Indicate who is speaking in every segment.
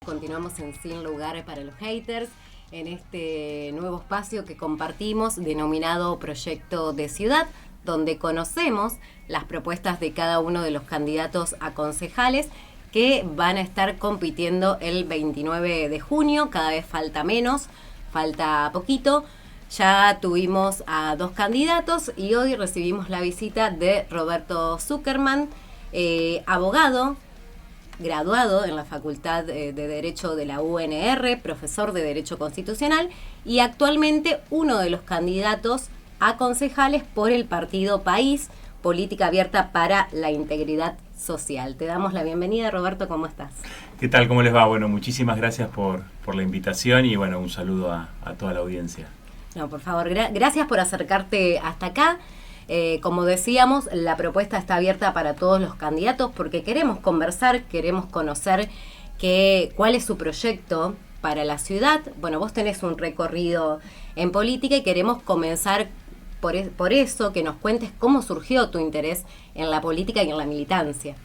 Speaker 1: Continuamos en Sin Lugar para los Haters, en este nuevo espacio que compartimos denominado Proyecto de Ciudad, donde conocemos las propuestas de cada uno de los candidatos a concejales que van a estar compitiendo el 29 de junio. Cada vez falta menos, falta poquito. Ya tuvimos a 2 candidatos y hoy recibimos la visita de Roberto Zuckerman, abogado, graduado en la Facultad de Derecho de la UNR, profesor de Derecho Constitucional y actualmente uno de los candidatos a concejales por el partido País, Política Abierta para la Integridad Social. Te damos la bienvenida, Roberto, ¿cómo estás?
Speaker 2: ¿Qué tal? ¿Cómo les va? Bueno, muchísimas gracias por la invitación y bueno, un saludo a toda la audiencia.
Speaker 1: No, por favor, gracias por acercarte hasta acá. Como decíamos, la propuesta está abierta para todos los candidatos porque queremos conversar, queremos conocer cuál es su proyecto para la ciudad. Bueno, vos tenés un recorrido en política y queremos comenzar por eso, que nos cuentes cómo surgió tu interés en la política y en la militancia.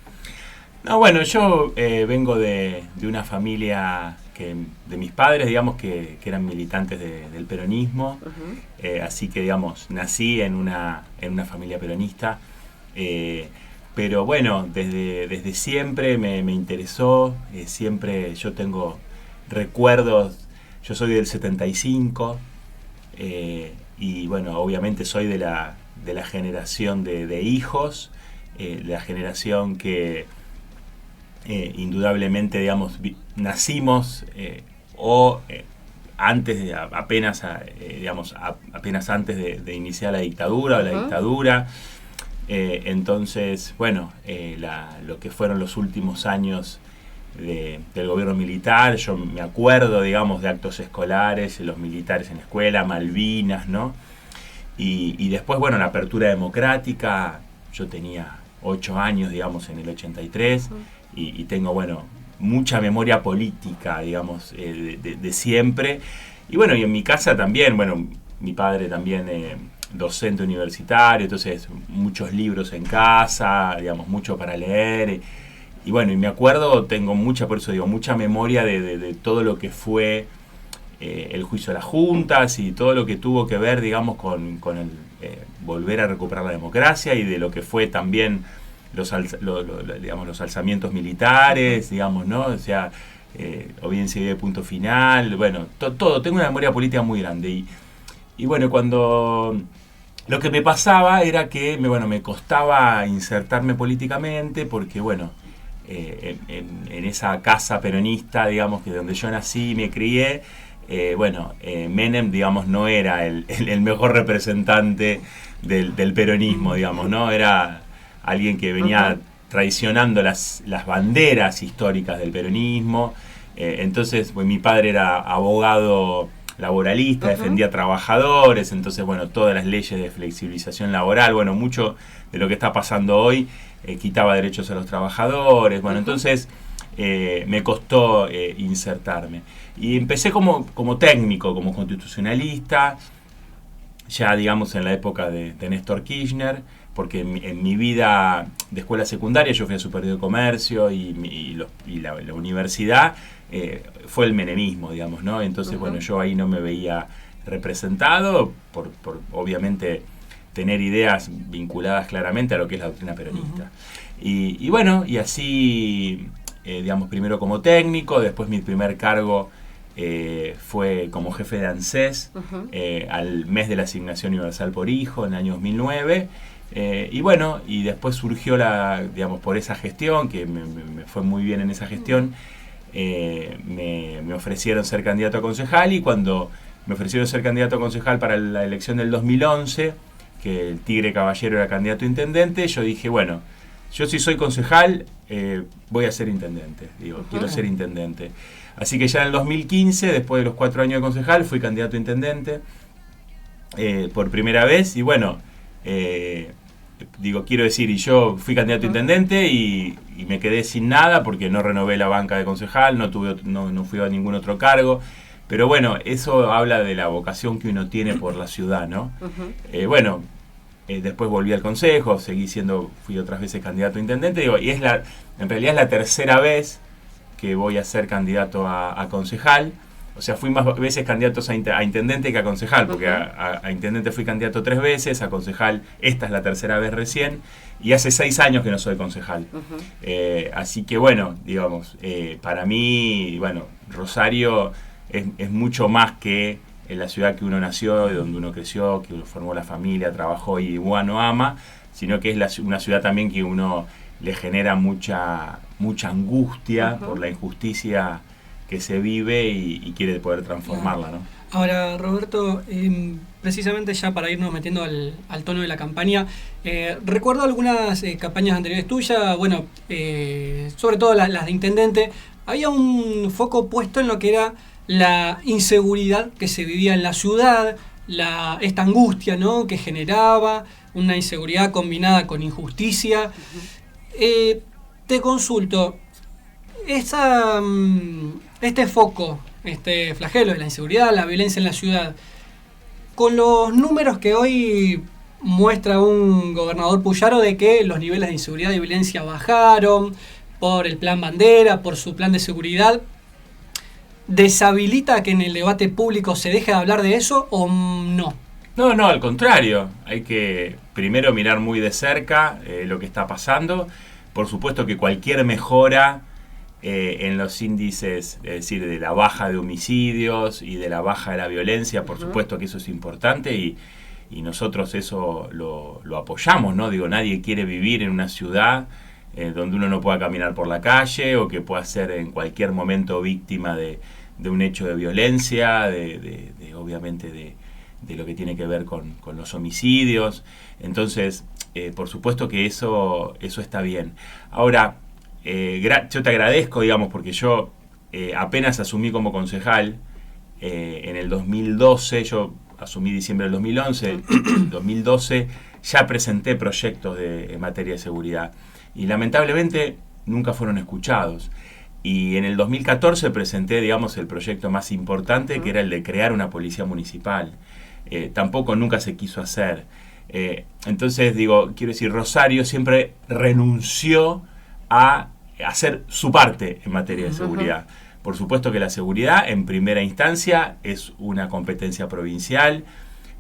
Speaker 2: No, bueno, yo vengo de una familia de mis padres, digamos, que eran militantes del peronismo, así que, digamos, nací en una familia peronista, pero bueno, desde siempre me interesó, siempre yo tengo recuerdos, yo soy del 75, y bueno, obviamente soy de la generación de hijos, la generación que indudablemente, digamos, nacimos antes, apenas antes de iniciar la dictadura o la dictadura. Entonces, bueno, lo que fueron los últimos años del gobierno militar, yo me acuerdo, digamos, de actos escolares, los militares en la escuela, Malvinas, ¿no? Y después, bueno, la apertura democrática, yo tenía 8 años, digamos, en el 83, y tengo, bueno, mucha memoria política, digamos, de siempre. Y bueno, y en mi casa también, bueno, mi padre también docente universitario, entonces muchos libros en casa, digamos, mucho para leer. Y bueno, y me acuerdo, tengo mucha, por eso digo, mucha memoria de todo lo que fue el juicio de las juntas y todo lo que tuvo que ver, digamos, con el volver a recuperar la democracia y de lo que fue también los alzamientos militares, digamos, ¿no? O sea, audiencia de punto final, bueno, todo. Tengo una memoria política muy grande. Y bueno, cuando lo que me pasaba era que me costaba insertarme políticamente porque, bueno, en esa casa peronista, digamos, que donde yo nací y me crié, Menem, digamos, no era el mejor representante del peronismo, digamos, ¿no? Era alguien que venía traicionando las banderas históricas del peronismo. Entonces, pues, mi padre era abogado laboralista, defendía trabajadores, entonces, bueno, todas las leyes de flexibilización laboral, bueno, mucho de lo que está pasando hoy, quitaba derechos a los trabajadores, bueno, entonces me costó insertarme. Y empecé como técnico, como constitucionalista, ya, digamos, en la época de Néstor Kirchner, porque en mi vida de escuela secundaria yo fui a Superior de Comercio y la universidad fue el menemismo, digamos, ¿no? Entonces, bueno, yo ahí no me veía representado por obviamente tener ideas vinculadas claramente a lo que es la doctrina peronista. Y bueno, y así, digamos, primero como técnico, después mi primer cargo fue como jefe de ANSES al mes de la Asignación Universal por Hijo en el año 2009. Y bueno, y después surgió digamos, por esa gestión, que me fue muy bien en esa gestión, me ofrecieron ser candidato a concejal, y cuando me ofrecieron ser candidato a concejal para la elección del 2011, que el Tigre Caballero era candidato a intendente, yo dije, bueno, yo si soy concejal, voy a ser intendente, quiero ser intendente. Así que ya en el 2015, después de los 4 años de concejal, fui candidato a intendente por primera vez, y bueno, quiero decir, y yo fui candidato a intendente y me quedé sin nada porque no renové la banca de concejal, no fui a ningún otro cargo, pero bueno, eso habla de la vocación que uno tiene por la ciudad, ¿no? Después volví al consejo, fui otras veces candidato a intendente, y en realidad es la tercera vez que voy a ser candidato a concejal. O sea, fui más veces candidato a intendente que a concejal, porque a intendente fui candidato 3 veces, a concejal esta es la tercera vez recién, y hace 6 años que no soy concejal. Así que bueno, digamos, para mí, bueno, Rosario es mucho más que en la ciudad que uno nació, de donde uno creció, que uno formó la familia, trabajó y bueno, ama, sino que es una ciudad también que uno le genera mucha angustia por la injusticia que se vive y quiere poder transformarla, ¿no?
Speaker 3: Ahora, Roberto, precisamente ya para irnos metiendo al tono de la campaña, recuerdo algunas campañas anteriores tuyas, bueno, sobre todo las de intendente, había un foco puesto en lo que era la inseguridad que se vivía en la ciudad, esta angustia, ¿no?, que generaba, una inseguridad combinada con injusticia. Te consulto, este foco, este flagelo de la inseguridad, la violencia en la ciudad, con los números que hoy muestra un gobernador Puyaro de que los niveles de inseguridad y violencia bajaron por el plan Bandera, por su plan de seguridad, ¿deshabilita que en el debate público se deje de hablar de eso o no?
Speaker 2: No, al contrario. Hay que primero mirar muy de cerca lo que está pasando. Por supuesto que cualquier mejora en los índices, es decir, de la baja de homicidios y de la baja de la violencia, por supuesto que eso es importante y nosotros eso lo apoyamos, ¿no? Digo, nadie quiere vivir en una ciudad donde uno no pueda caminar por la calle o que pueda ser en cualquier momento víctima de un hecho de violencia, obviamente de lo que tiene que ver con los homicidios. Entonces, por supuesto que eso está bien. Ahora, yo te agradezco, digamos, porque yo apenas asumí como concejal en el 2012, yo asumí diciembre del 2011, en 2012 ya presenté proyectos en materia de seguridad y lamentablemente nunca fueron escuchados. Y en el 2014 presenté, digamos, el proyecto más importante, que era el de crear una policía municipal. Tampoco nunca se quiso hacer. Entonces, digo, quiero decir, Rosario siempre renunció a hacer su parte en materia de seguridad. Por supuesto que la seguridad, en primera instancia, es una competencia provincial.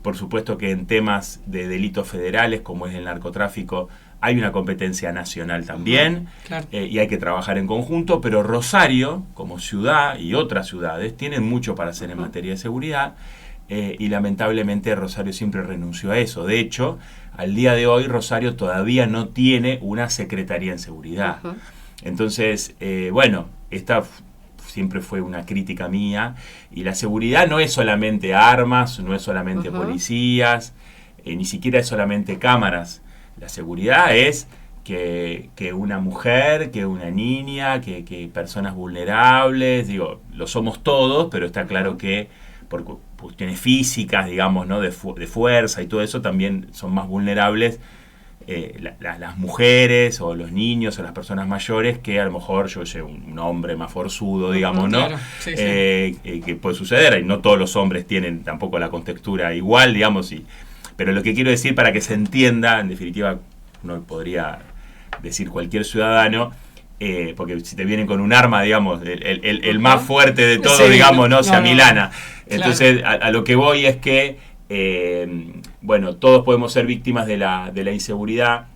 Speaker 2: Por supuesto que en temas de delitos federales, como es el narcotráfico, hay una competencia nacional también, claro. Y hay que trabajar en conjunto, pero Rosario, como ciudad y otras ciudades, tienen mucho para hacer en materia de seguridad, y lamentablemente Rosario siempre renunció a eso. De hecho, al día de hoy Rosario todavía no tiene una secretaría en seguridad. Entonces, bueno, esta siempre fue una crítica mía, y la seguridad no es solamente armas, no es solamente policías, ni siquiera es solamente cámaras. La seguridad es que una mujer, que una niña, que personas vulnerables, digo, lo somos todos, pero está claro que por cuestiones físicas, digamos, ¿no?, de fuerza y todo eso, también son más vulnerables las mujeres o los niños o las personas mayores, que a lo mejor yo sé, un hombre más forzudo, digamos, ¿no? Claro, sí. Que puede suceder, y no todos los hombres tienen tampoco la contextura igual, digamos, pero lo que quiero decir, para que se entienda, en definitiva, uno podría decir cualquier ciudadano, porque si te vienen con un arma, digamos, el más fuerte de todos, sí, digamos, no se amilana. Entonces, claro. a lo que voy es que, bueno, todos podemos ser víctimas de la inseguridad,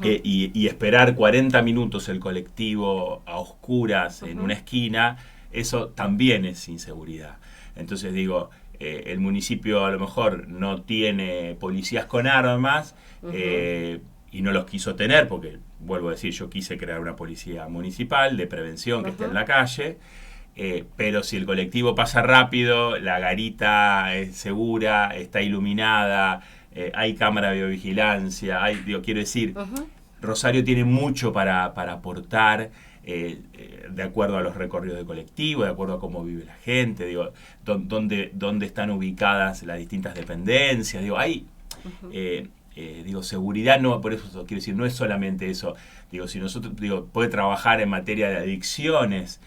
Speaker 2: y esperar 40 minutos el colectivo a oscuras en una esquina, eso también es inseguridad. Entonces digo, el municipio a lo mejor no tiene policías con armas, y no los quiso tener, porque, vuelvo a decir, yo quise crear una policía municipal de prevención que esté en la calle, pero si el colectivo pasa rápido, la garita es segura, está iluminada, hay cámara de biovigilancia, quiero decir, Rosario tiene mucho para aportar, de acuerdo a los recorridos de colectivo, de acuerdo a cómo vive la gente, digo, dónde están ubicadas las distintas dependencias, digo, hay... digo, seguridad, no, por eso quiero decir, no es solamente eso. Digo, si nosotros, puede trabajar en materia de adicciones,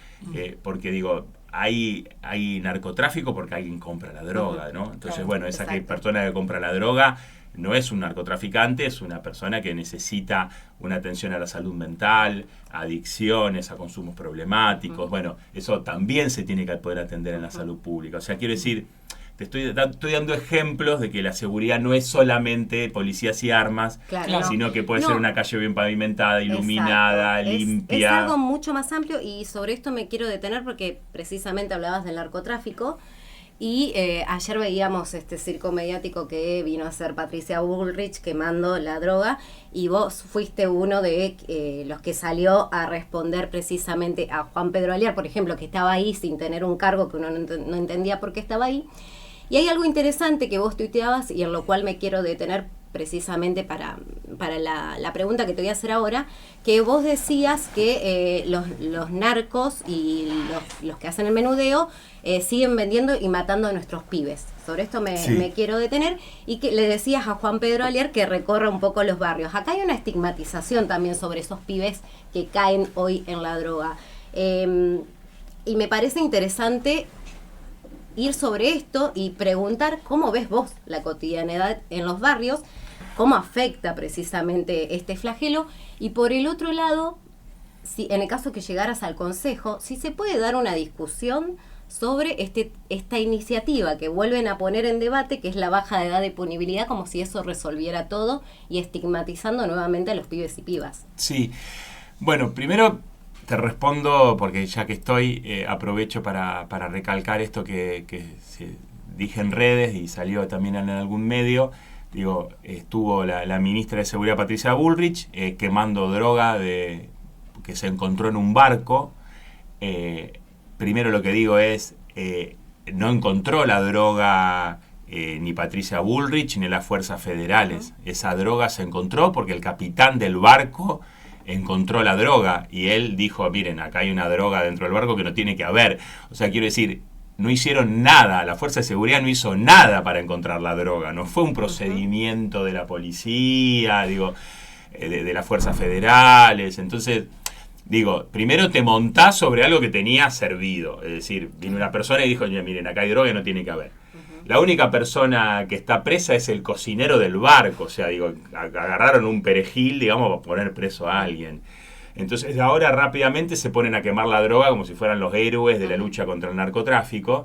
Speaker 2: porque digo, hay narcotráfico porque alguien compra la droga, ¿no? Entonces, claro, bueno, esa persona que compra la droga no es un narcotraficante, es una persona que necesita una atención a la salud mental, a adicciones, a consumos problemáticos. Bueno, eso también se tiene que poder atender en la salud pública. O sea, quiero decir, te estoy dando ejemplos de que la seguridad no es solamente policías y armas,
Speaker 1: Claro,
Speaker 2: sino que puede ser una calle bien pavimentada, iluminada,
Speaker 1: exacto.
Speaker 2: limpia.
Speaker 1: Es algo mucho más amplio, y sobre esto me quiero detener porque precisamente hablabas del narcotráfico. Y ayer veíamos este circo mediático que vino a hacer Patricia Bullrich quemando la droga, y vos fuiste uno de los que salió a responder precisamente a Juan Pedro Aliar, por ejemplo, que estaba ahí sin tener un cargo, que uno no entendía por qué estaba ahí. Y hay algo interesante que vos tuiteabas y en lo cual me quiero detener precisamente para la pregunta que te voy a hacer ahora, que vos decías que los narcos y los que hacen el menudeo siguen vendiendo y matando a nuestros pibes. Sobre esto me quiero detener, y que le decías a Juan Pedro Aliar que recorra un poco los barrios. Acá hay una estigmatización también sobre esos pibes que caen hoy en la droga. Y me parece interesante ir sobre esto y preguntar cómo ves vos la cotidianidad en los barrios, cómo afecta precisamente este flagelo, y por el otro lado, si en el caso que llegaras al Consejo, si se puede dar una discusión sobre esta iniciativa que vuelven a poner en debate, que es la baja de edad de punibilidad, como si eso resolviera todo, y estigmatizando nuevamente a los pibes y pibas.
Speaker 2: Sí, bueno, primero te respondo, porque ya que estoy, aprovecho para recalcar esto que dije en redes y salió también en algún medio. Digo, estuvo la ministra de Seguridad, Patricia Bullrich, quemando droga que se encontró en un barco. Primero lo que digo es, no encontró la droga ni Patricia Bullrich ni las fuerzas federales. Esa droga se encontró porque el capitán del barco encontró la droga y él dijo, miren, acá hay una droga dentro del barco que no tiene que haber. O sea, quiero decir, no hicieron nada, la fuerza de seguridad no hizo nada para encontrar la droga, no fue un procedimiento de la policía, digo, de las fuerzas federales. Entonces, digo, primero te montás sobre algo que tenía servido, es decir, vino una persona y dijo, miren, acá hay droga y no tiene que haber. La única persona que está presa es el cocinero del barco, o sea, digo, agarraron un perejil, digamos, para poner preso a alguien. Entonces ahora rápidamente se ponen a quemar la droga como si fueran los héroes de la lucha contra el narcotráfico,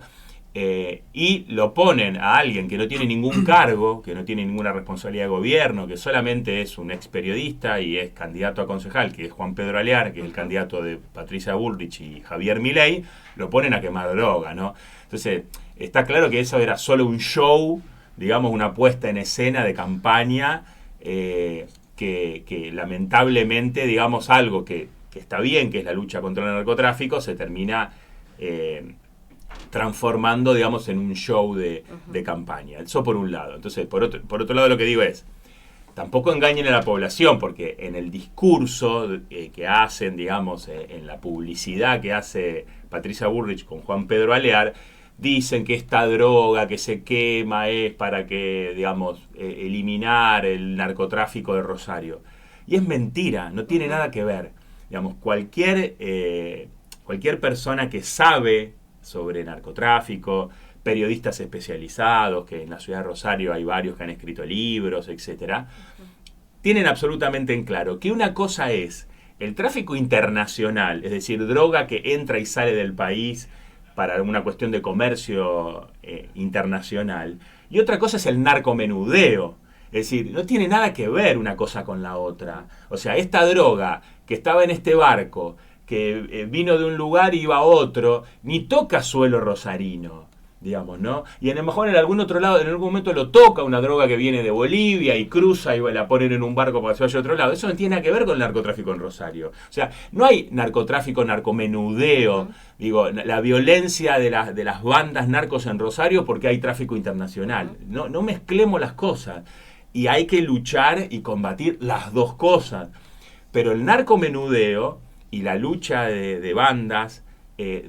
Speaker 2: y lo ponen a alguien que no tiene ningún cargo, que no tiene ninguna responsabilidad de gobierno, que solamente es un ex periodista y es candidato a concejal, que es Juan Pedro Aliar, que es el candidato de Patricia Bullrich y Javier Milei, lo ponen a quemar droga, ¿no? Entonces está claro que eso era solo un show, digamos, una puesta en escena de campaña, que lamentablemente, digamos, algo que está bien, que es la lucha contra el narcotráfico, se termina transformando, digamos, en un show de campaña. Eso por un lado. Entonces, por otro lado, lo que digo es, tampoco engañen a la población, porque en el discurso que hacen, digamos, en la publicidad que hace Patricia Bullrich con Juan Pedro Aliar, dicen que esta droga que se quema es para que, digamos, eliminar el narcotráfico de Rosario. Y es mentira, no tiene nada que ver. Digamos, cualquier persona que sabe sobre narcotráfico, periodistas especializados, que en la ciudad de Rosario hay varios que han escrito libros, etcétera, tienen absolutamente en claro que una cosa es el tráfico internacional, es decir, droga que entra y sale del país para una cuestión de comercio internacional, y otra cosa es el narcomenudeo. Es decir, no tiene nada que ver una cosa con la otra. O sea, esta droga que estaba en este barco, que vino de un lugar y iba a otro, ni toca suelo rosarino, digamos, ¿no? Y a lo mejor en algún otro lado, en algún momento lo toca una droga que viene de Bolivia y cruza y la ponen en un barco para que se vaya a otro lado. Eso no tiene nada que ver con el narcotráfico en Rosario. O sea, no hay narcotráfico, narcomenudeo, digo, la violencia de las bandas narcos en Rosario porque hay tráfico internacional. No mezclemos las cosas. Y hay que luchar y combatir las dos cosas. Pero el narcomenudeo y la lucha de bandas,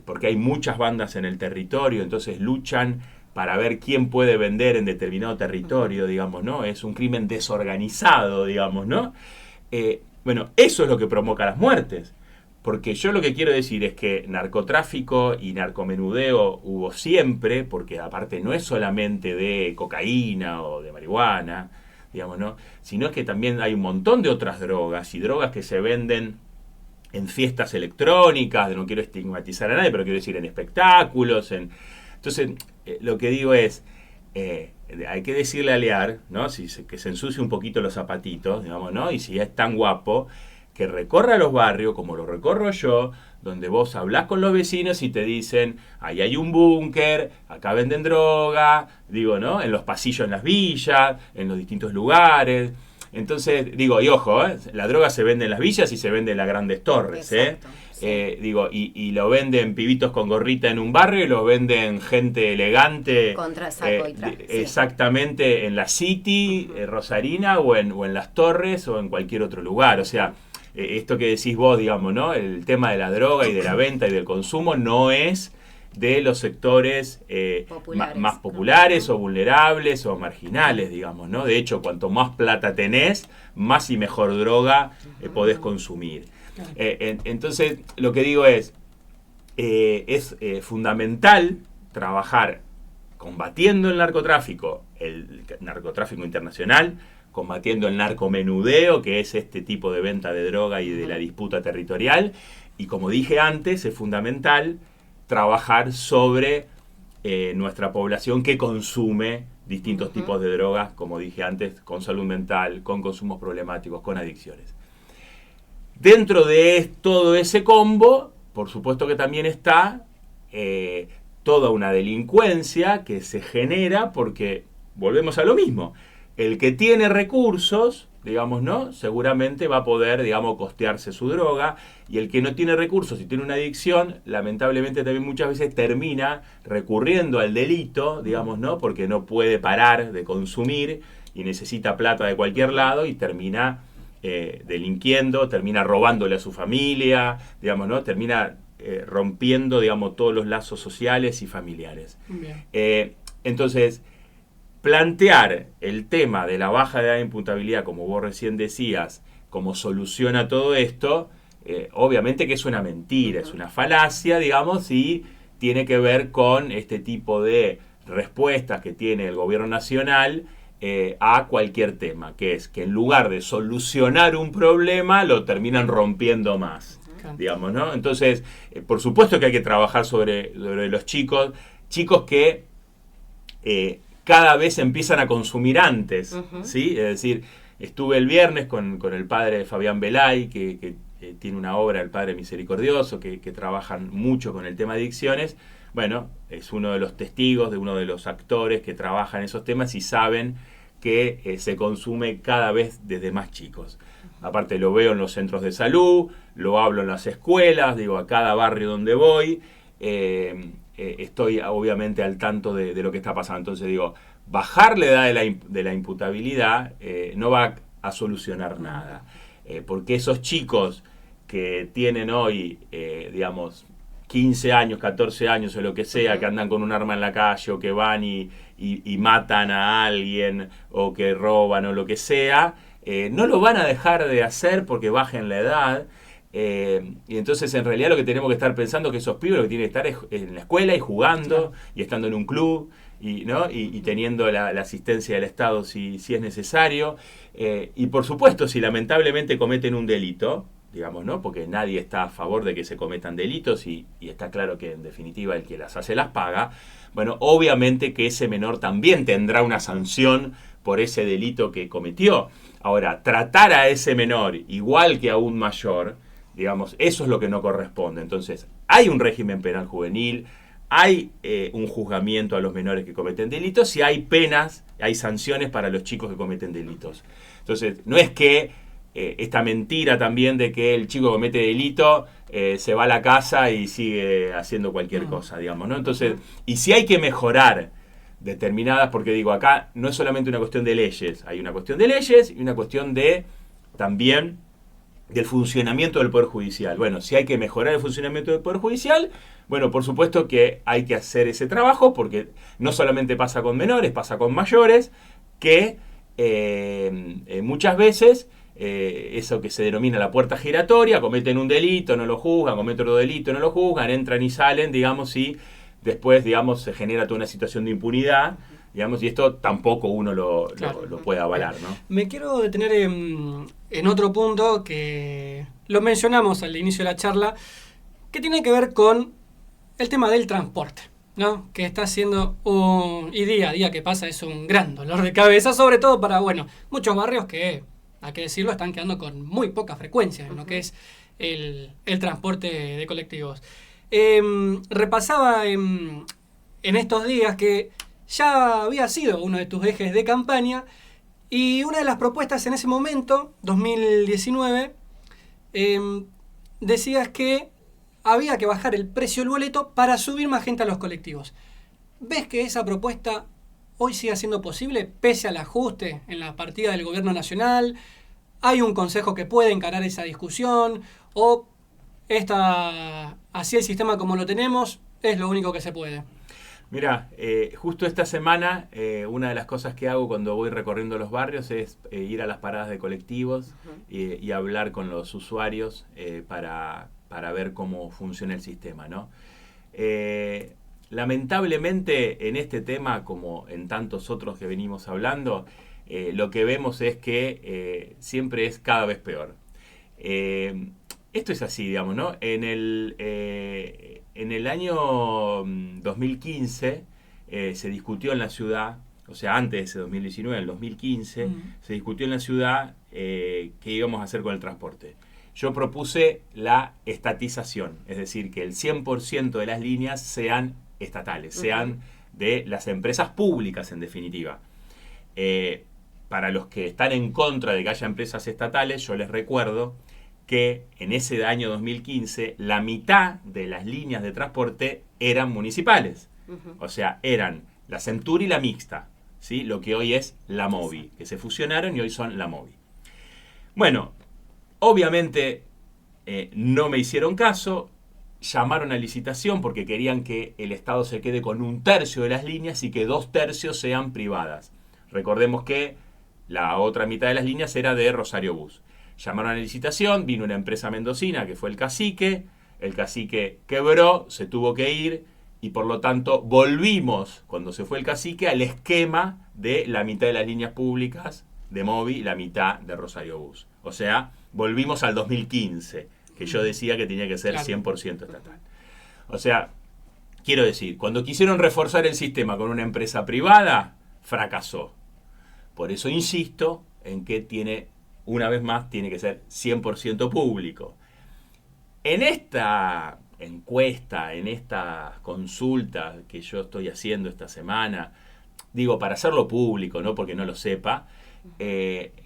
Speaker 2: porque hay muchas bandas en el territorio, entonces luchan para ver quién puede vender en determinado territorio, digamos, ¿no? Es un crimen desorganizado, digamos, ¿no? Bueno, eso es lo que provoca las muertes. Porque yo lo que quiero decir es que narcotráfico y narcomenudeo hubo siempre, porque aparte no es solamente de cocaína o de marihuana, digamos, ¿no? Sino es que también hay un montón de otras drogas, y drogas que se venden en fiestas electrónicas, no quiero estigmatizar a nadie, pero quiero decir en espectáculos. Entonces, lo que digo es, hay que decirle a Lear, ¿no? Que se ensucie un poquito los zapatitos, digamos, ¿no? Y si es tan guapo, que recorra los barrios, como lo recorro yo, donde vos hablás con los vecinos y te dicen, ahí hay un búnker, acá venden droga, digo, ¿no? En los pasillos, en las villas, en los distintos lugares. Entonces, digo, y ojo, la droga se vende en las villas y se vende en las grandes torres,
Speaker 1: Exacto, sí.
Speaker 2: Digo, y lo venden pibitos con gorrita en un barrio y lo venden gente elegante.
Speaker 1: Contra saco y traje, sí.
Speaker 2: Exactamente, en la City, Rosarina, o en las Torres, o en cualquier otro lugar. O sea, esto que decís vos, digamos, ¿no? El tema de la droga y de la venta y del consumo no es de los sectores más populares, o vulnerables o marginales, digamos, ¿no? De hecho, cuanto más plata tenés, más y mejor droga podés consumir. Entonces, lo que digo es fundamental trabajar combatiendo el narcotráfico internacional, combatiendo el narcomenudeo, que es este tipo de venta de droga y de la disputa territorial, y como dije antes, es fundamental trabajar sobre nuestra población que consume distintos tipos de drogas, como dije antes, con salud mental, con consumos problemáticos, con adicciones. Dentro de todo ese combo, por supuesto que también está toda una delincuencia que se genera porque, volvemos a lo mismo, el que tiene recursos, digamos, ¿no? Seguramente va a poder, digamos, costearse su droga, y el que no tiene recursos y tiene una adicción, lamentablemente también muchas veces termina recurriendo al delito, digamos, ¿no? Porque no puede parar de consumir y necesita plata de cualquier lado y termina delinquiendo, termina robándole a su familia, digamos, ¿no? Termina rompiendo, digamos, todos los lazos sociales y familiares. Entonces, plantear el tema de la baja de imputabilidad, como vos recién decías, como solución a todo esto, obviamente que es una mentira, es una falacia, digamos, y tiene que ver con este tipo de respuestas que tiene el gobierno nacional a cualquier tema, que es que en lugar de solucionar un problema, lo terminan rompiendo más, digamos, ¿no? Entonces, por supuesto que hay que trabajar sobre los chicos que cada vez empiezan a consumir antes, ¿sí? Es decir, estuve el viernes con el padre Fabián Belay, que tiene una obra, El Padre Misericordioso, que trabajan mucho con el tema de adicciones. Bueno, es uno de los testigos, de uno de los actores que trabajan esos temas y saben que se consume cada vez desde más chicos. Aparte lo veo en los centros de salud, lo hablo en las escuelas, digo, a cada barrio donde voy, estoy obviamente al tanto de lo que está pasando. Entonces digo, bajar la edad de la imputabilidad no va a solucionar nada, porque esos chicos que tienen hoy, digamos, 15 años, 14 años o lo que sea, que andan con un arma en la calle o que van y matan a alguien o que roban o lo que sea, no lo van a dejar de hacer porque bajen la edad. Y entonces en realidad lo que tenemos que estar pensando es que esos pibes lo que tienen que estar es en la escuela y jugando y estando en un club y teniendo la asistencia del Estado si es necesario. Y por supuesto, si lamentablemente cometen un delito, digamos, ¿no? Porque nadie está a favor de que se cometan delitos y está claro que en definitiva el que las hace las paga. Bueno, obviamente que ese menor también tendrá una sanción por ese delito que cometió. Ahora, tratar a ese menor igual que a un mayor, digamos, eso es lo que no corresponde. Entonces, hay un régimen penal juvenil, hay un juzgamiento a los menores que cometen delitos y hay penas, hay sanciones para los chicos que cometen delitos. Entonces, no es que esta mentira también de que el chico que comete delito se va a la casa y sigue haciendo cualquier cosa, digamos, ¿no? Entonces, y si hay que mejorar determinadas, porque digo, acá no es solamente una cuestión de leyes, hay una cuestión de leyes y una cuestión de también del funcionamiento del Poder Judicial. Bueno, si hay que mejorar el funcionamiento del Poder Judicial, bueno, por supuesto que hay que hacer ese trabajo, porque no solamente pasa con menores, pasa con mayores, que muchas veces eso que se denomina la puerta giratoria, cometen un delito, no lo juzgan, cometen otro delito, no lo juzgan, entran y salen, digamos, y después, digamos, se genera toda una situación de impunidad, digamos, y esto tampoco uno lo puede avalar, ¿no?
Speaker 3: Me quiero detener en otro punto que lo mencionamos al inicio de la charla, que tiene que ver con el tema del transporte, ¿no? Que está siendo y día a día que pasa es un gran dolor de cabeza, sobre todo para, muchos barrios que, hay que decirlo, están quedando con muy poca frecuencia en lo que es el transporte de colectivos. Repasaba en estos días que ya había sido uno de tus ejes de campaña y una de las propuestas en ese momento, 2019, decías que había que bajar el precio del boleto para subir más gente a los colectivos. ¿Ves que esa propuesta hoy sigue siendo posible pese al ajuste en la partida del gobierno nacional? ¿Hay un consejo que puede encarar esa discusión? ¿O así el sistema como lo tenemos es lo único que se puede?
Speaker 2: Mira, justo esta semana una de las cosas que hago cuando voy recorriendo los barrios es ir a las paradas de colectivos y hablar con los usuarios para ver cómo funciona el sistema, ¿no? Lamentablemente en este tema, como en tantos otros que venimos hablando, lo que vemos es que siempre es cada vez peor. Esto es así, digamos, ¿no? En el año 2015 se discutió en la ciudad, o sea, antes de ese 2019, en el 2015, se discutió en la ciudad qué íbamos a hacer con el transporte. Yo propuse la estatización, es decir, que el 100% de las líneas sean estatales, sean de las empresas públicas en definitiva. Para los que están en contra de que haya empresas estatales, yo les recuerdo que en ese año 2015 la mitad de las líneas de transporte eran municipales. O sea, eran la Centur y la Mixta, ¿sí? Lo que hoy es la Movi, que se fusionaron y hoy son la Movi. Bueno, obviamente no me hicieron caso, llamaron a licitación porque querían que el Estado se quede con 1/3 de las líneas y que 2/3 sean privadas. Recordemos que la otra mitad de las líneas era de Rosario Bus. Llamaron a la licitación, vino una empresa mendocina que fue el cacique quebró, se tuvo que ir y por lo tanto volvimos, cuando se fue el cacique, al esquema de la mitad de las líneas públicas de Movi y la mitad de Rosario Bus. O sea, volvimos al 2015, que yo decía que tenía que ser 100% estatal. O sea, quiero decir, cuando quisieron reforzar el sistema con una empresa privada, fracasó. Por eso insisto en que una vez más, tiene que ser 100% público. En esta encuesta, en esta consulta que yo estoy haciendo esta semana, digo, para hacerlo público, no porque no lo sepa,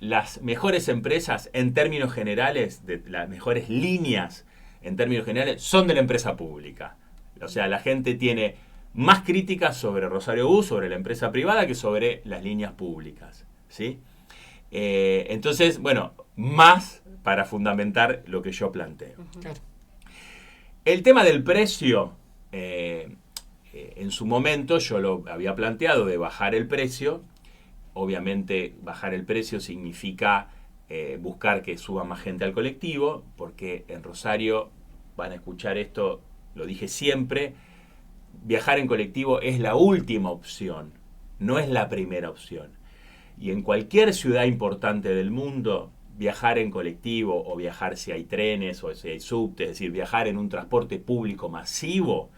Speaker 2: las mejores empresas en términos generales, las mejores líneas en términos generales, son de la empresa pública. O sea, la gente tiene más críticas sobre Rosario Bus, sobre la empresa privada, que sobre las líneas públicas, ¿sí? Entonces, más para fundamentar lo que yo planteo.
Speaker 3: Claro.
Speaker 2: El tema del precio, en su momento yo lo había planteado de bajar el precio. Obviamente bajar el precio significa buscar que suba más gente al colectivo, porque en Rosario, van a escuchar esto, lo dije siempre, viajar en colectivo es la última opción, no es la primera opción. Y en cualquier ciudad importante del mundo, viajar en colectivo o viajar si hay trenes o si hay subtes, es decir, viajar en un transporte público masivo,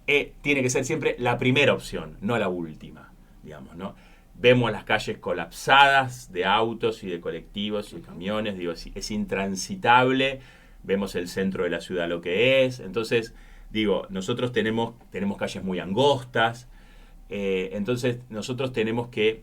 Speaker 2: tiene que ser siempre la primera opción, no la última, digamos, ¿no? Vemos las calles colapsadas de autos y de colectivos y de camiones, digo, es intransitable, vemos el centro de la ciudad lo que es, entonces, digo, nosotros tenemos calles muy angostas, entonces nosotros tenemos que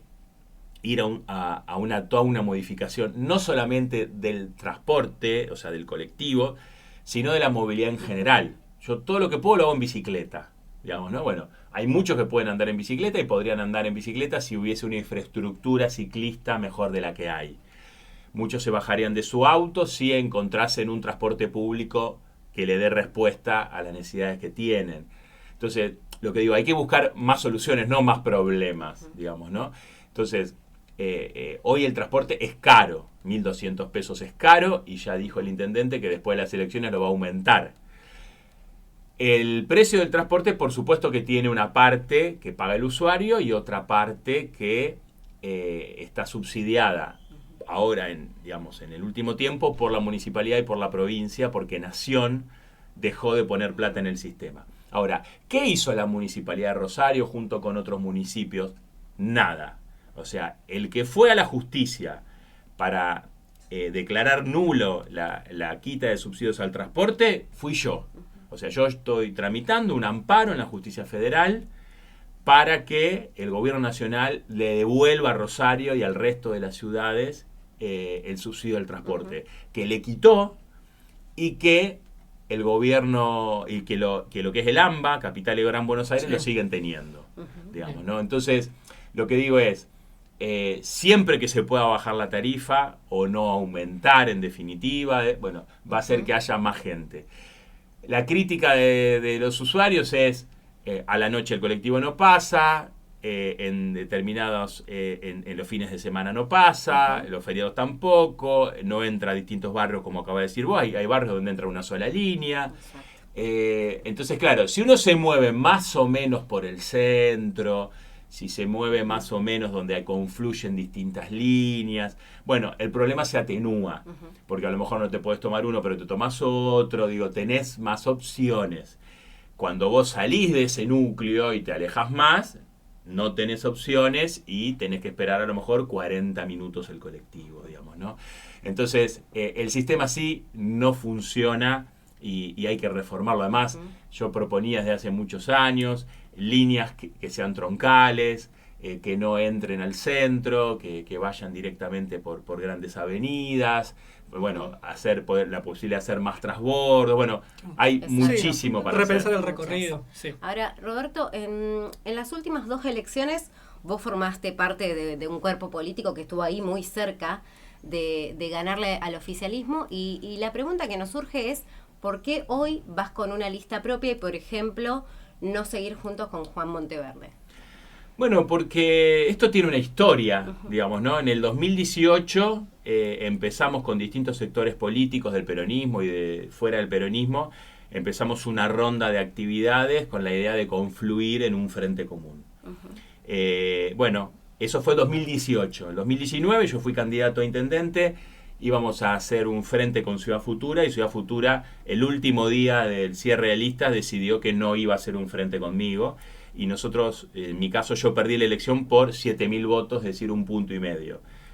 Speaker 2: ir a toda una modificación, no solamente del transporte, o sea, del colectivo, sino de la movilidad en general. Yo todo lo que puedo lo hago en bicicleta, digamos, ¿no? Bueno, hay muchos que pueden andar en bicicleta y podrían andar en bicicleta si hubiese una infraestructura ciclista mejor de la que hay. Muchos se bajarían de su auto si encontrasen un transporte público que le dé respuesta a las necesidades que tienen. Entonces, lo que digo, hay que buscar más soluciones, no más problemas, digamos, ¿no? Entonces, hoy el transporte es caro, 1.200 pesos es caro, y ya dijo el intendente que después de las elecciones lo va a aumentar. El precio del transporte, por supuesto que tiene una parte que paga el usuario y otra parte que está subsidiada ahora, digamos, en el último tiempo por la municipalidad y por la provincia, porque Nación dejó de poner plata en el sistema. Ahora, ¿qué hizo la Municipalidad de Rosario junto con otros municipios? Nada. O sea, el que fue a la justicia para declarar nulo la quita de subsidios al transporte fui yo. O sea, yo estoy tramitando un amparo en la justicia federal para que el gobierno nacional le devuelva a Rosario y al resto de las ciudades el subsidio del transporte, que le quitó, y que el gobierno, y que lo que es el AMBA, Capital y Gran Buenos Aires, lo siguen teniendo, digamos, ¿no? Entonces, lo que digo es, siempre que se pueda bajar la tarifa o no aumentar en definitiva, bueno, va a hacer que haya más gente. La crítica de los usuarios es, a la noche el colectivo no pasa, en determinados, en los fines de semana no pasa, en los feriados tampoco, no entra a distintos barrios, como acaba de decir vos, hay barrios donde entra una sola línea. Entonces, claro, si uno se mueve más o menos por el centro, si se mueve más o menos donde confluyen distintas líneas, bueno, el problema se atenúa, porque a lo mejor no te podés tomar uno, pero te tomás otro, digo, tenés más opciones. Cuando vos salís de ese núcleo y te alejás más, no tenés opciones y tenés que esperar a lo mejor 40 minutos el colectivo, digamos, ¿no? Entonces, el sistema así no funciona y hay que reformarlo. Además, yo proponía desde hace muchos años líneas que sean troncales, que no entren al centro, que vayan directamente por grandes avenidas, bueno, la posibilidad de hacer más transbordo, bueno, hay muchísimo para
Speaker 3: repensar
Speaker 2: hacer.
Speaker 3: el recorrido. Sí.
Speaker 1: Ahora, Roberto, en las últimas 2 elecciones vos formaste parte de un cuerpo político que estuvo ahí muy cerca de ganarle al oficialismo, y la pregunta que nos surge es, ¿por qué hoy vas con una lista propia y, por ejemplo, no seguir juntos con Juan Monteverde?
Speaker 2: Bueno, porque esto tiene una historia, digamos, ¿no? En el 2018 empezamos con distintos sectores políticos del peronismo y de fuera del peronismo, empezamos una ronda de actividades con la idea de confluir en un frente común. Bueno, eso fue 2018. En 2019 yo fui candidato a intendente, íbamos a hacer un frente con Ciudad Futura, y Ciudad Futura, el último día del cierre de listas, decidió que no iba a hacer un frente conmigo. Y nosotros, en mi caso, yo perdí la elección por 7.000 votos, es decir, 1,5 puntos.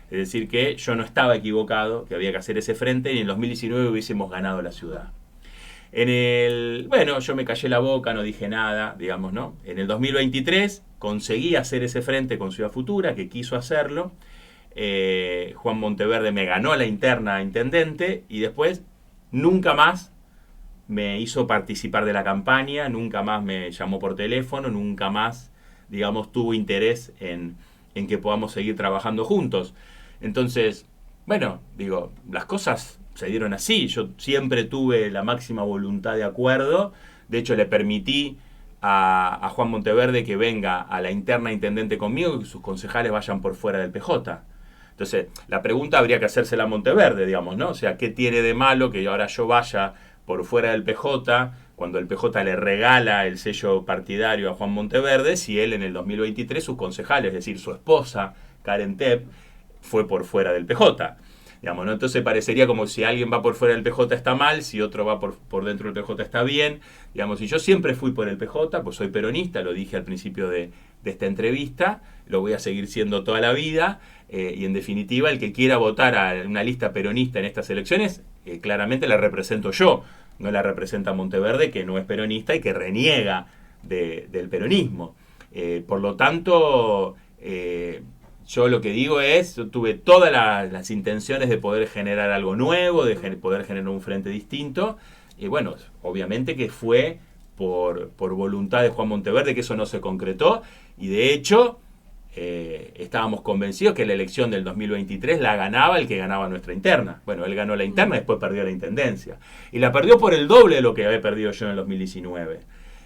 Speaker 2: Es decir, que yo no estaba equivocado, que había que hacer ese frente, y en 2019 hubiésemos ganado la ciudad. Bueno, yo me callé la boca, no dije nada, digamos, ¿no? En el 2023 conseguí hacer ese frente con Ciudad Futura, que quiso hacerlo. Juan Monteverde me ganó la interna a intendente, y después nunca más me hizo participar de la campaña, nunca más me llamó por teléfono, nunca más, digamos, tuvo interés en que podamos seguir trabajando juntos. Entonces, bueno, digo, las cosas se dieron así. Yo siempre tuve la máxima voluntad de acuerdo. De hecho, le permití a Juan Monteverde que venga a la interna intendente conmigo y que sus concejales vayan por fuera del PJ. Entonces, la pregunta habría que hacérsela a Monteverde, digamos, ¿no? O sea, ¿qué tiene de malo que ahora yo vaya por fuera del PJ, cuando el PJ le regala el sello partidario a Juan Monteverde, si él en el 2023 sus concejales, es decir, su esposa, Karen Tepp, fue por fuera del PJ? Digamos, ¿no? Entonces parecería como si alguien va por fuera del PJ está mal, si otro va por dentro del PJ está bien. Digamos, y yo siempre fui por el PJ, pues soy peronista, lo dije al principio de esta entrevista, lo voy a seguir siendo toda la vida, y en definitiva el que quiera votar a una lista peronista en estas elecciones, claramente la represento yo, no la representa Monteverde, que no es peronista y que reniega del peronismo. Por lo tanto, yo lo que digo es, yo tuve todas las intenciones de poder generar algo nuevo, de poder generar un frente distinto, y bueno, obviamente que fue por voluntad de Juan Monteverde que eso no se concretó, y de hecho estábamos convencidos que la elección del 2023 la ganaba el que ganaba nuestra interna. Bueno, él ganó la interna y después perdió la intendencia. Y la perdió por el doble de lo que había perdido yo en el 2019.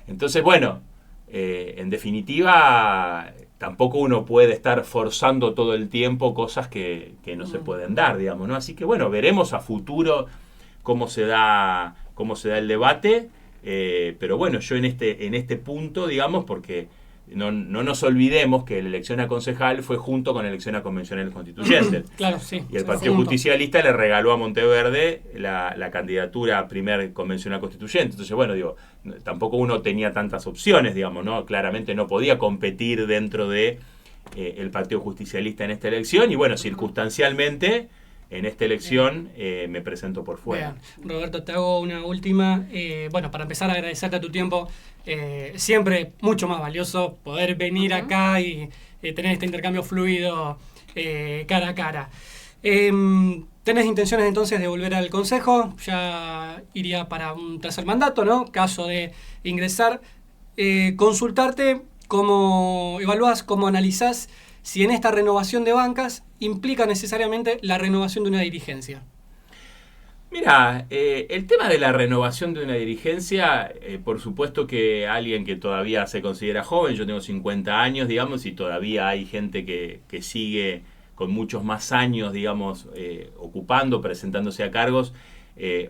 Speaker 2: Entonces, bueno, en definitiva, tampoco uno puede estar forzando todo el tiempo cosas que no se pueden dar, digamos, ¿no? Así que, bueno, veremos a futuro cómo se da el debate. Pero bueno, yo en este punto, digamos, porque no nos olvidemos que la elección a concejal fue junto con la elección a convencionales constituyentes.
Speaker 3: Claro, sí.
Speaker 2: Y el Partido Justicialista le regaló a Monteverde la candidatura a primer convencional constituyente. Entonces, bueno, digo, tampoco uno tenía tantas opciones, digamos, ¿no? Claramente no podía competir dentro de el Partido Justicialista en esta elección. Y bueno, circunstancialmente, en esta elección me presento por fuera.
Speaker 3: Bien. Roberto, te hago una última. Bueno, para empezar a agradecerte a tu tiempo. Siempre mucho más valioso poder venir acá y tener este intercambio fluido cara a cara. ¿Tenés intenciones entonces de volver al Consejo? Ya iría para un tercer mandato, ¿no? Caso de ingresar. Consultarte cómo evaluás, cómo analizás si en esta renovación de bancas implica necesariamente la renovación de una dirigencia.
Speaker 2: Mira, el tema de la renovación de una dirigencia, por supuesto que alguien que todavía se considera joven, yo tengo 50 años, digamos, y todavía hay gente que sigue con muchos más años, digamos, ocupando, presentándose a cargos.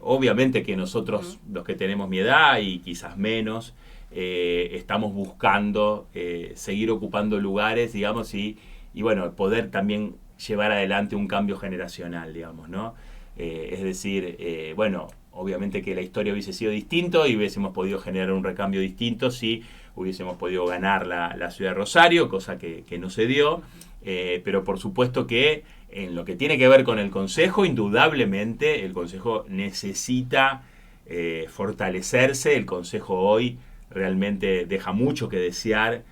Speaker 2: Obviamente que nosotros, los que tenemos mi edad y quizás menos, estamos buscando seguir ocupando lugares, digamos, y bueno, poder también llevar adelante un cambio generacional, digamos, ¿no? Es decir, bueno, obviamente que la historia hubiese sido distinto y hubiésemos podido generar un recambio distinto si hubiésemos podido ganar la ciudad de Rosario, cosa que no se dio, pero por supuesto que en lo que tiene que ver con el Consejo, indudablemente el Consejo necesita fortalecerse. El Consejo hoy realmente deja mucho que desear.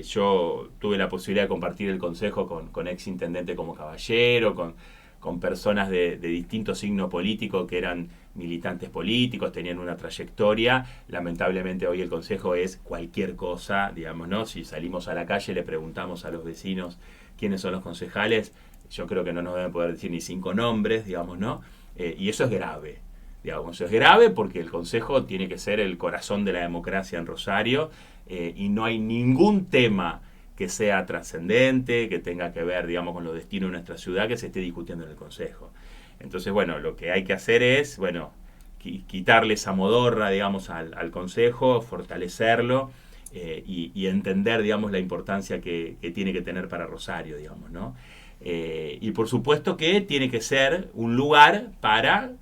Speaker 2: Yo tuve la posibilidad de compartir el Consejo con ex intendente como Caballero, con personas de distinto signo político que eran militantes políticos, tenían una trayectoria. Lamentablemente hoy el Consejo es cualquier cosa, digamos, ¿no? Si salimos a la calle le preguntamos a los vecinos quiénes son los concejales, yo creo que no nos deben poder decir ni 5 nombres, digamos, ¿no? Y eso es grave, digamos, eso es grave porque el Consejo tiene que ser el corazón de la democracia en Rosario, y no hay ningún tema que sea trascendente, que tenga que ver, digamos, con los destinos de nuestra ciudad, que se esté discutiendo en el Consejo. Entonces, bueno, lo que hay que hacer es, bueno, quitarle esa modorra, digamos, al Consejo, fortalecerlo, y entender, digamos, la importancia que tiene que tener para Rosario, digamos, ¿no? Y por supuesto que tiene que ser un lugar para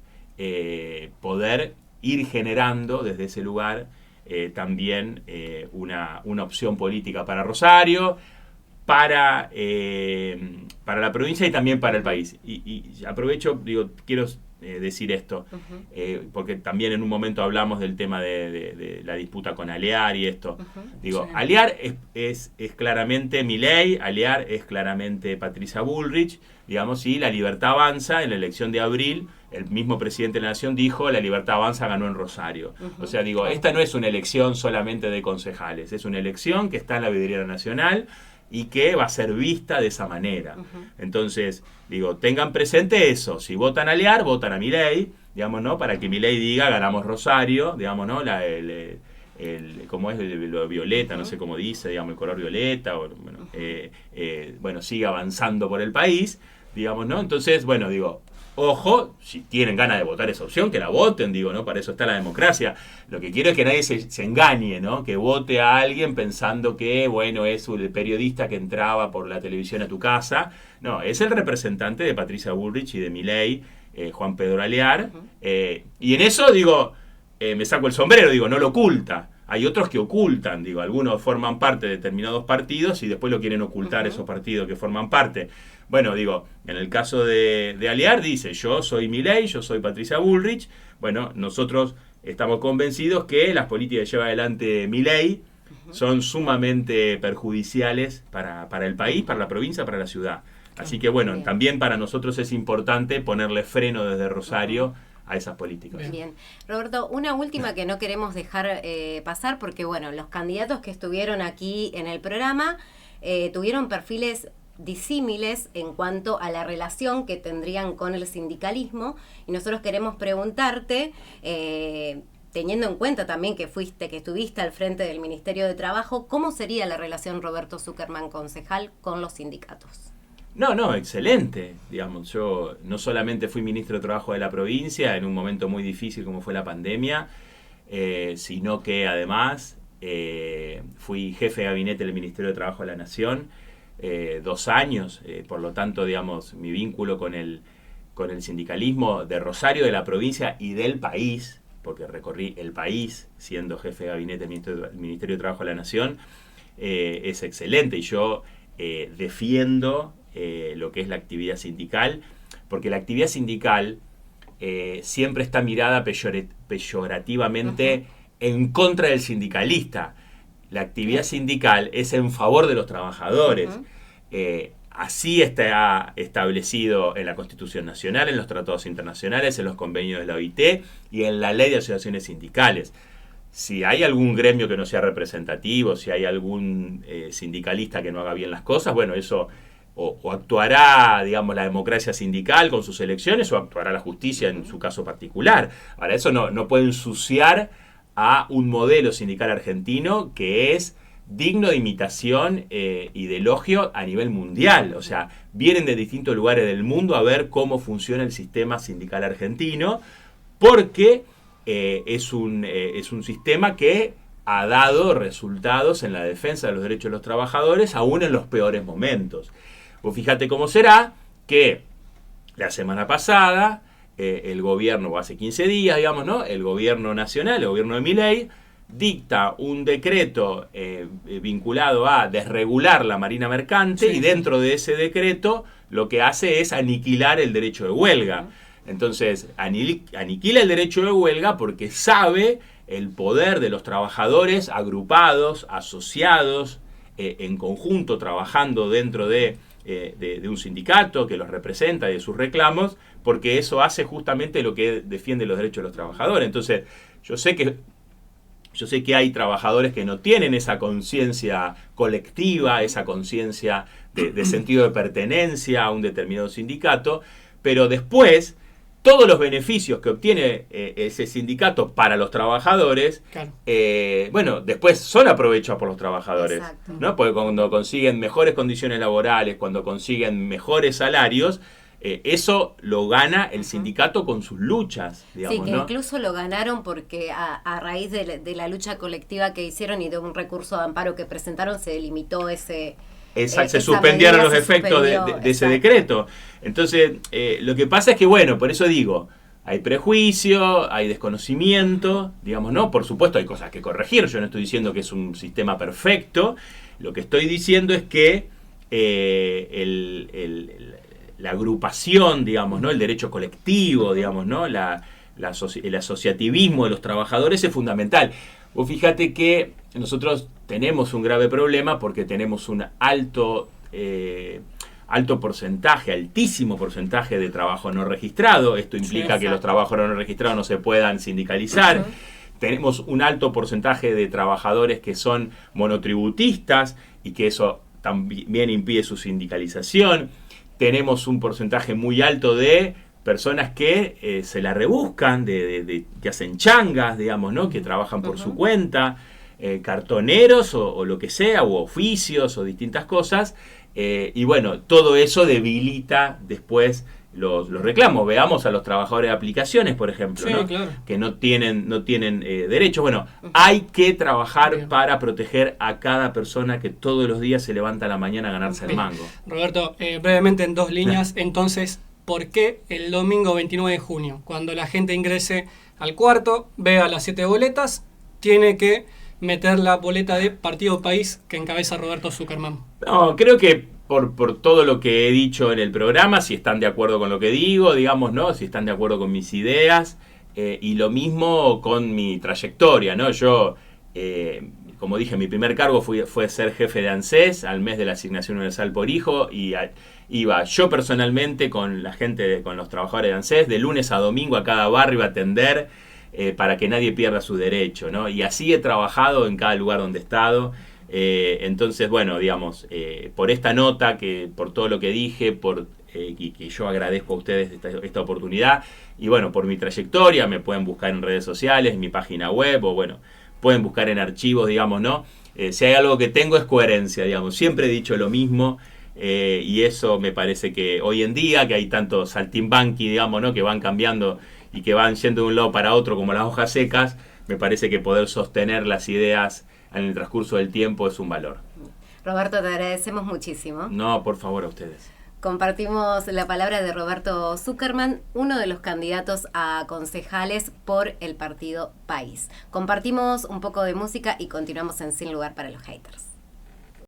Speaker 2: poder ir generando desde ese lugar también una opción política para Rosario, para la provincia y también para el país. Y aprovecho, digo, quiero decir esto, porque también en un momento hablamos del tema de la disputa con Alear y esto. Digo, sí. Alear es claramente Milei, Alear es claramente Patricia Bullrich, digamos, y La Libertad Avanza en la elección de abril. El mismo presidente de la Nación dijo, La Libertad Avanza ganó en Rosario. O sea, digo, esta no es una elección solamente de concejales, es una elección que está en la vidriera nacional y que va a ser vista de esa manera. Entonces, digo, tengan presente eso. Si votan a Alear, votan a Milei, digamos, ¿no? Para que Milei diga, ganamos Rosario, digamos, ¿no? ¿Cómo es? Lo violeta, no sé cómo dice, digamos, el color violeta, o, bueno, bueno, sigue avanzando por el país, digamos, ¿no? Entonces, bueno, digo, ojo, si tienen ganas de votar esa opción, que la voten, digo, ¿no? Para eso está la democracia. Lo que quiero es que nadie se engañe, ¿no? Que vote a alguien pensando que, bueno, es el periodista que entraba por la televisión a tu casa. No, es el representante de Patricia Bullrich y de Milei, Juan Pedro Alear. Y en eso, digo, me saco el sombrero, digo, no lo oculta. Hay otros que ocultan, digo, algunos forman parte de determinados partidos y después lo quieren ocultar esos partidos que forman parte. Bueno, digo, en el caso de Alear dice, yo soy Milei, yo soy Patricia Bullrich. Bueno, nosotros estamos convencidos que las políticas que lleva adelante Milei son sumamente perjudiciales para el país, para la provincia, para la ciudad. Así que bueno, también para nosotros es importante ponerle freno desde Rosario a esas políticas.
Speaker 1: Bien. Roberto, una última que no queremos dejar pasar, porque bueno, los candidatos que estuvieron aquí en el programa tuvieron perfiles disímiles en cuanto a la relación que tendrían con el sindicalismo, y nosotros queremos preguntarte, teniendo en cuenta también que estuviste al frente del Ministerio de Trabajo, ¿cómo sería la relación Roberto Zuckerman, concejal, con los sindicatos?
Speaker 2: No, excelente. Digamos, yo no solamente fui ministro de Trabajo de la provincia en un momento muy difícil como fue la pandemia, sino que además fui jefe de gabinete del Ministerio de Trabajo de la Nación 2 años, por lo tanto, digamos, mi vínculo con el sindicalismo de Rosario, de la provincia y del país, porque recorrí el país siendo jefe de gabinete del Ministerio de Trabajo de la Nación, es excelente. Y yo defiendo lo que es la actividad sindical, porque la actividad sindical siempre está mirada peyorativamente en contra del sindicalista. La actividad sindical es en favor de los trabajadores. Así está establecido en la Constitución Nacional, en los tratados internacionales, en los convenios de la OIT y en la Ley de Asociaciones Sindicales. Si hay algún gremio que no sea representativo, si hay algún sindicalista que no haga bien las cosas, bueno, eso o actuará, digamos, la democracia sindical con sus elecciones, o actuará la justicia en su caso particular. Ahora, eso no puede ensuciar a un modelo sindical argentino que es digno de imitación y de elogio a nivel mundial. O sea, vienen de distintos lugares del mundo a ver cómo funciona el sistema sindical argentino, porque es un sistema que ha dado resultados en la defensa de los derechos de los trabajadores, aún en los peores momentos. Vos fíjate cómo será que la semana pasada el gobierno, o hace 15 días, digamos, ¿no?, el gobierno nacional, el gobierno de Milei, dicta un decreto vinculado a desregular la marina mercante, y dentro de ese decreto lo que hace es aniquilar el derecho de huelga. Entonces, aniquila el derecho de huelga porque sabe el poder de los trabajadores agrupados, asociados, en conjunto, trabajando dentro de un sindicato que los representa y de sus reclamos, porque eso hace justamente lo que defiende los derechos de los trabajadores. Entonces, yo sé que hay trabajadores que no tienen esa conciencia colectiva, esa conciencia de sentido de pertenencia a un determinado sindicato, pero después todos los beneficios que obtiene ese sindicato para los trabajadores, claro, bueno, después son aprovechados por los trabajadores, ¿no? Porque cuando consiguen mejores condiciones laborales, cuando consiguen mejores salarios, eso lo gana el sindicato con sus luchas, digamos,
Speaker 1: sí, que
Speaker 2: ¿no?
Speaker 1: incluso lo ganaron porque a raíz de la lucha colectiva que hicieron y de un recurso de amparo que presentaron, se delimitó ese...
Speaker 2: se suspendieron los efectos de ese decreto. Entonces, lo que pasa es que, bueno, por eso digo, hay prejuicio, hay desconocimiento, digamos, ¿no? Por supuesto hay cosas que corregir, yo no estoy diciendo que es un sistema perfecto, lo que estoy diciendo es que la agrupación, digamos, ¿no?, el derecho colectivo, digamos, ¿no?, el asociativismo de los trabajadores es fundamental. Vos fíjate que nosotros tenemos un grave problema porque tenemos un alto porcentaje, altísimo porcentaje de trabajo no registrado. Esto implica que los trabajos no registrados no se puedan sindicalizar. Tenemos un alto porcentaje de trabajadores que son monotributistas y que eso también impide su sindicalización. Tenemos un porcentaje muy alto de personas que se la rebuscan, que hacen changas, digamos, ¿no?, que trabajan por su cuenta, cartoneros o lo que sea, o oficios o distintas cosas, y bueno, todo eso debilita después los reclamos. Veamos a los trabajadores de aplicaciones, por ejemplo, ¿no?, claro, que no tienen derechos. Bueno, hay que trabajar para proteger a cada persona que todos los días se levanta a la mañana a ganarse el mango.
Speaker 3: Roberto, brevemente en 2 líneas, entonces, ¿por qué el domingo 29 de junio, cuando la gente ingrese al cuarto, vea las 7 boletas, tiene que meter la boleta de Partido País que encabeza Roberto Zuckerman?
Speaker 2: No, creo que por todo lo que he dicho en el programa, si están de acuerdo con lo que digo, digamos, ¿no?, si están de acuerdo con mis ideas, y lo mismo con mi trayectoria, ¿no? Yo, como dije, mi primer cargo fue ser jefe de ANSES al mes de la Asignación Universal por Hijo, y iba yo personalmente con la gente, con los trabajadores de ANSES, de lunes a domingo a cada barrio a atender para que nadie pierda su derecho, ¿no? Y así he trabajado en cada lugar donde he estado. Entonces, bueno, digamos, por esta nota, por todo lo que dije, y que yo agradezco a ustedes esta oportunidad, y bueno, por mi trayectoria, me pueden buscar en redes sociales, en mi página web, o bueno, pueden buscar en archivos, digamos, ¿no? Si hay algo que tengo es coherencia, digamos, siempre he dicho lo mismo, y eso me parece que hoy en día, que hay tantos saltimbanqui, digamos, ¿no?, que van cambiando y que van yendo de un lado para otro como las hojas secas, me parece que poder sostener las ideas en el transcurso del tiempo es un valor.
Speaker 1: Roberto, te agradecemos muchísimo.
Speaker 2: No, por favor, a ustedes.
Speaker 1: Compartimos la palabra de Roberto Zuckerman, uno de los candidatos a concejales por el partido País. Compartimos un poco de música y continuamos en Sin Lugar para los Haters.